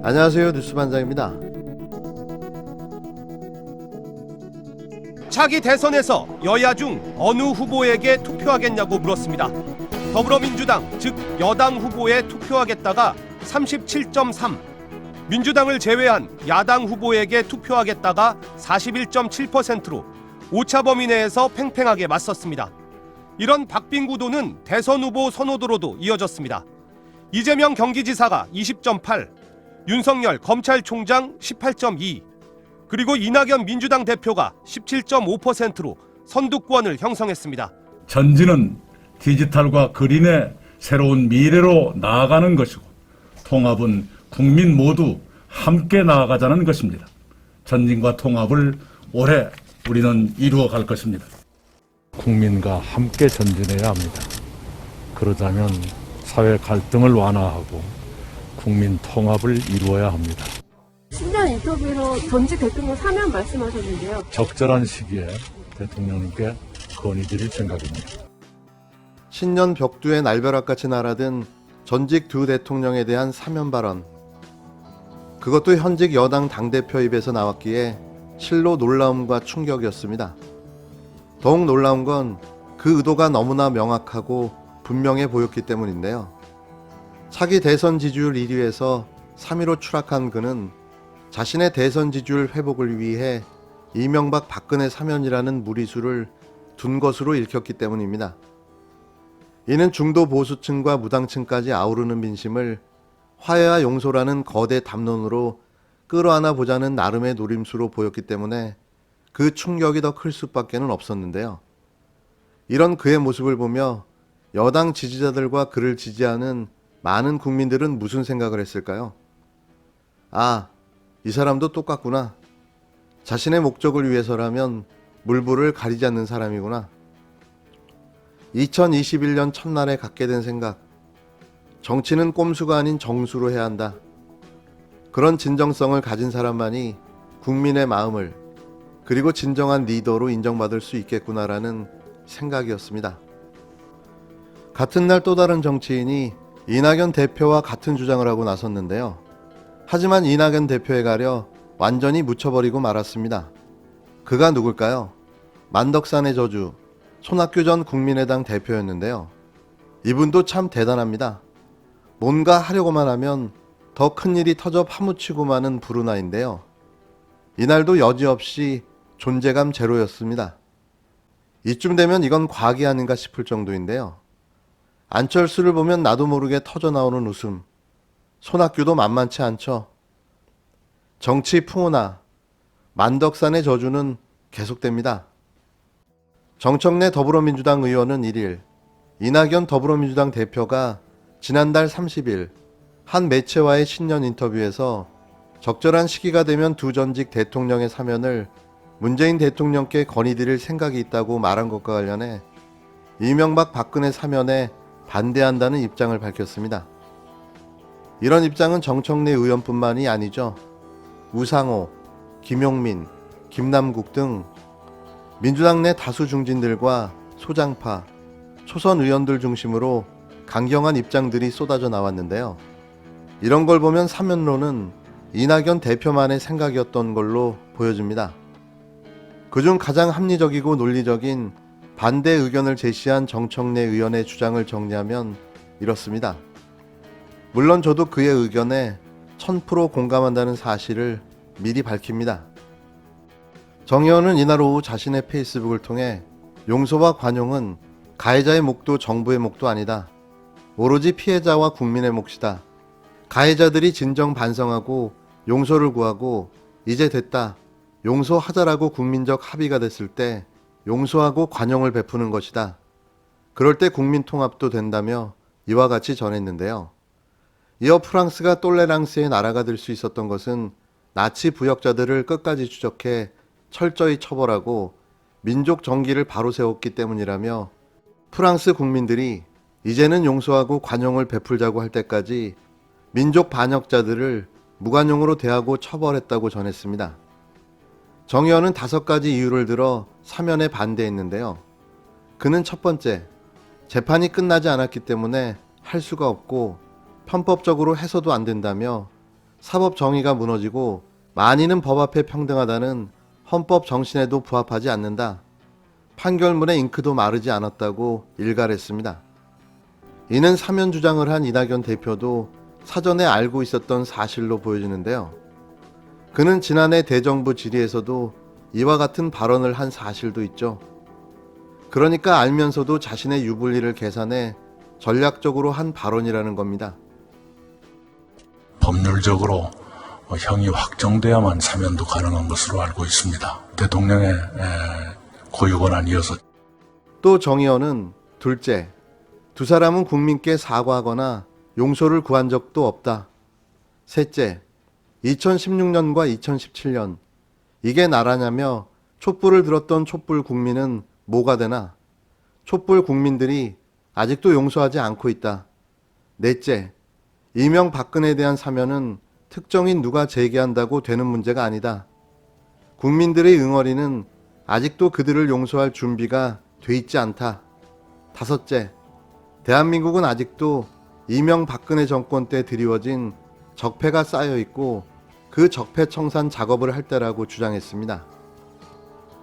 안녕하세요, 뉴스반장입니다. 차기 대선에서 여야 중 어느 후보에게 투표하겠냐고 물었습니다. 더불어민주당, 즉 여당 후보에 투표하겠다가 37.3, 민주당을 제외한 야당 후보에게 투표하겠다가 41.7%로 오차 범위 내에서 팽팽하게 맞섰습니다. 이런 박빙구도는 대선 후보 선호도로도 이어졌습니다. 이재명 경기지사가 20.8, 윤석열 검찰총장 18.2, 그리고 이낙연 민주당 대표가 17.5%로 선두권을 형성했습니다. 전진은 디지털과 그린의 새로운 미래로 나아가는 것이고, 통합은 국민 모두 함께 나아가자는 것입니다. 전진과 통합을 올해 우리는 이루어갈 것입니다. 국민과 함께 전진해야 합니다. 그러자면 사회 갈등을 완화하고 국민 통합을 이루어야 합니다. 신년 인터뷰로 전직 대통령 사면 말씀하셨는데요. 적절한 시기에 대통령님께 건의드릴 생각입니다. 신년 벽두에 날벼락같이 날아든 전직 두 대통령에 대한 사면 발언. 그것도 현직 여당 당대표 입에서 나왔기에 실로 놀라움과 충격이었습니다. 더욱 놀라운 건 그 의도가 너무나 명확하고 분명해 보였기 때문인데요. 차기 대선 지지율 1위에서 3위로 추락한 그는 자신의 대선 지지율 회복을 위해 이명박 박근혜 사면이라는 무리수를 둔 것으로 읽혔기 때문입니다. 이는 중도 보수층과 무당층까지 아우르는 민심을 화해와 용서라는 거대 담론으로 끌어안아 보자는 나름의 노림수로 보였기 때문에 그 충격이 더 클 수밖에는 없었는데요. 이런 그의 모습을 보며 여당 지지자들과 그를 지지하는 많은 국민들은 무슨 생각을 했을까요? 아, 이 사람도 똑같구나. 자신의 목적을 위해서라면 물불을 가리지 않는 사람이구나. 2021년 첫날에 갖게 된 생각. 정치는 꼼수가 아닌 정수로 해야 한다. 그런 진정성을 가진 사람만이 국민의 마음을, 그리고 진정한 리더로 인정받을 수 있겠구나라는 생각이었습니다. 같은 날 또 다른 정치인이 이낙연 대표와 같은 주장을 하고 나섰는데요. 하지만 이낙연 대표에 가려 완전히 묻혀버리고 말았습니다. 그가 누굴까요? 만덕산의 저주, 손학규 전 국민의당 대표였는데요. 이분도 참 대단합니다. 뭔가 하려고만 하면 더 큰일이 터져 파묻히고 마는 불운아인데요. 이날도 여지없이 존재감 제로였습니다. 이쯤 되면 이건 과학이 아닌가 싶을 정도인데요. 안철수를 보면 나도 모르게 터져나오는 웃음. 손학규도 만만치 않죠. 정치 풍우나 만덕산의 저주는 계속됩니다. 정청래 더불어민주당 의원은 1일, 이낙연 더불어민주당 대표가 지난달 30일 한 매체와의 신년 인터뷰에서 적절한 시기가 되면 두 전직 대통령의 사면을 문재인 대통령께 건의드릴 생각이 있다고 말한 것과 관련해 이명박 박근혜 사면에 반대한다는 입장을 밝혔습니다. 이런 입장은 정청래 의원뿐만이 아니죠. 우상호, 김용민, 김남국 등 민주당 내 다수 중진들과 소장파, 초선 의원들 중심으로 강경한 입장들이 쏟아져 나왔는데요. 이런 걸 보면 사면론은 이낙연 대표만의 생각이었던 걸로 보여집니다. 그중 가장 합리적이고 논리적인 반대 의견을 제시한 정청래 의원의 주장을 정리하면 이렇습니다. 물론 저도 그의 의견에 1000% 공감한다는 사실을 미리 밝힙니다. 정 의원은 이날 오후 자신의 페이스북을 통해 용서와 관용은 가해자의 몫도 정부의 몫도 아니다. 오로지 피해자와 국민의 몫이다. 가해자들이 진정 반성하고 용서를 구하고 이제 됐다. 용서하자라고 국민적 합의가 됐을 때 용서하고 관용을 베푸는 것이다. 그럴 때 국민 통합도 된다며 이와 같이 전했는데요. 이어 프랑스가 똘레랑스의 나라가 될 수 있었던 것은 나치 부역자들을 끝까지 추적해 철저히 처벌하고 민족 정기를 바로 세웠기 때문이라며 프랑스 국민들이 이제는 용서하고 관용을 베풀자고 할 때까지 민족 반역자들을 무관용으로 대하고 처벌했다고 전했습니다. 정 의원은 5가지 이유를 들어 사면에 반대했는데요. 그는 첫 번째, 재판이 끝나지 않았기 때문에 할 수가 없고 편법적으로 해서도 안 된다며 사법 정의가 무너지고 만인은 법 앞에 평등하다는 헌법 정신에도 부합하지 않는다. 판결문의 잉크도 마르지 않았다고 일갈했습니다. 이는 사면 주장을 한 이낙연 대표도 사전에 알고 있었던 사실로 보여지는데요. 그는 지난해 대정부 질의에서도 이와 같은 발언을 한 사실도 있죠. 그러니까 알면서도 자신의 유불리를 계산해 전략적으로 한 발언이라는 겁니다. 법률적으로 형이 확정돼야만 사면도 가능한 것으로 알고 있습니다. 대통령의 고유권한 이어서 또 정의원은 둘째, 두 사람은 국민께 사과하거나 용서를 구한 적도 없다. 셋째, 2016년과 2017년 이게 나라냐며 촛불을 들었던 촛불 국민은 뭐가 되나? 촛불 국민들이 아직도 용서하지 않고 있다. 넷째, 이명박근혜에 대한 사면은 특정인 누가 제기한다고 되는 문제가 아니다. 국민들의 응어리는 아직도 그들을 용서할 준비가 돼 있지 않다. 다섯째, 대한민국은 아직도 이명박근혜 정권 때 드리워진 적폐가 쌓여 있고 그 적폐 청산 작업을 할 때라고 주장했습니다.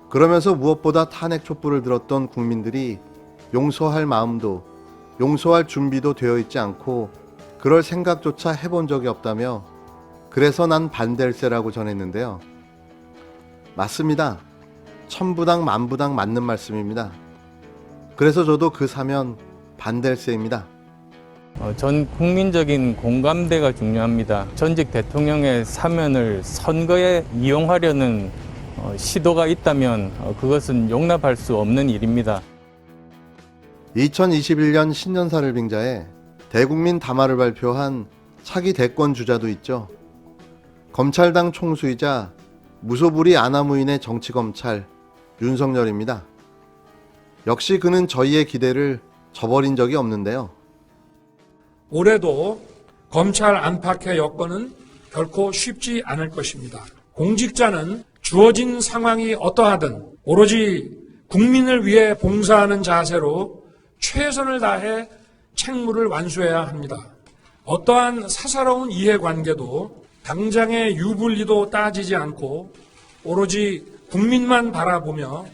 그러면서 무엇보다 탄핵 촛불을 들었던 국민들이 용서할 마음도 용서할 준비도 되어 있지 않고 그럴 생각조차 해본 적이 없다며 그래서 난 반댈세라고 전했는데요. 맞습니다. 천부당 만부당 맞는 말씀입니다. 그래서 저도 그 사면 반댈세입니다. 전 국민적인 공감대가 중요합니다. 전직 대통령의 사면을 선거에 이용하려는 시도가 있다면 그것은 용납할 수 없는 일입니다. 2021년 신년사를 빙자해 대국민 담화를 발표한 차기 대권 주자도 있죠. 검찰당 총수이자 무소불위 아나무인의 정치검찰 윤석열입니다. 역시 그는 저희의 기대를 저버린 적이 없는데요. 올해도 검찰 안팎의 여건은 결코 쉽지 않을 것입니다. 공직자는 주어진 상황이 어떠하든 오로지 국민을 위해 봉사하는 자세로 최선을 다해 책무를 완수해야 합니다. 어떠한 사사로운 이해관계도 당장의 유불리도 따지지 않고 오로지 국민만 바라보며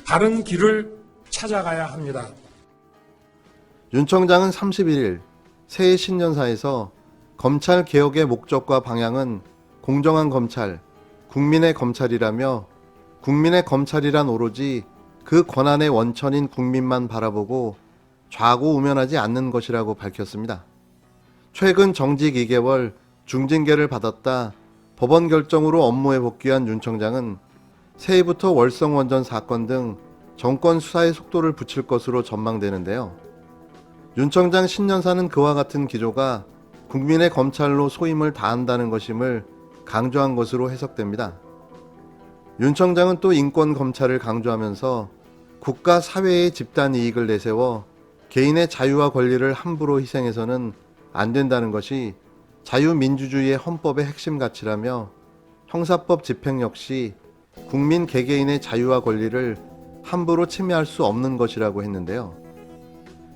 바른 길을 찾아가야 합니다. 윤 청장은 31일 새해 신년사에서 검찰 개혁의 목적과 방향은 공정한 검찰, 국민의 검찰이라며 국민의 검찰이란 오로지 그 권한의 원천인 국민만 바라보고 좌고우면하지 않는 것이라고 밝혔습니다. 최근 정직 2개월 중징계를 받았다 법원 결정으로 업무에 복귀한 윤 청장은 새해부터 월성원전 사건 등 정권 수사의 속도를 붙일 것으로 전망되는데요. 윤 청장 신년사는 그와 같은 기조가 국민의 검찰로 소임을 다한다는 것임을 강조한 것으로 해석됩니다. 윤 청장은 또 인권 검찰을 강조하면서 국가 사회의 집단 이익을 내세워 개인의 자유와 권리를 함부로 희생해서는 안 된다는 것이 자유민주주의의 헌법의 핵심 가치라며 형사법 집행 역시 국민 개개인의 자유와 권리를 함부로 침해할 수 없는 것이라고 했는데요.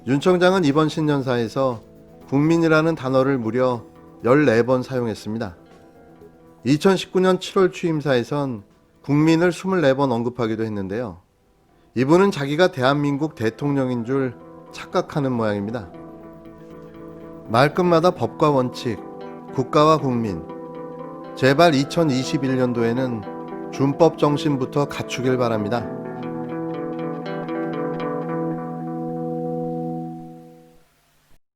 윤 청장은 이번 신년사에서 국민이라는 단어를 무려 14번 사용했습니다. 2019년 7월 취임사에선 국민을 24번 언급하기도 했는데요. 이분은 자기가 대한민국 대통령인 줄 착각하는 모양입니다. 말끝마다 법과 원칙, 국가와 국민, 제발 2021년도에는 준법 정신부터 갖추길 바랍니다.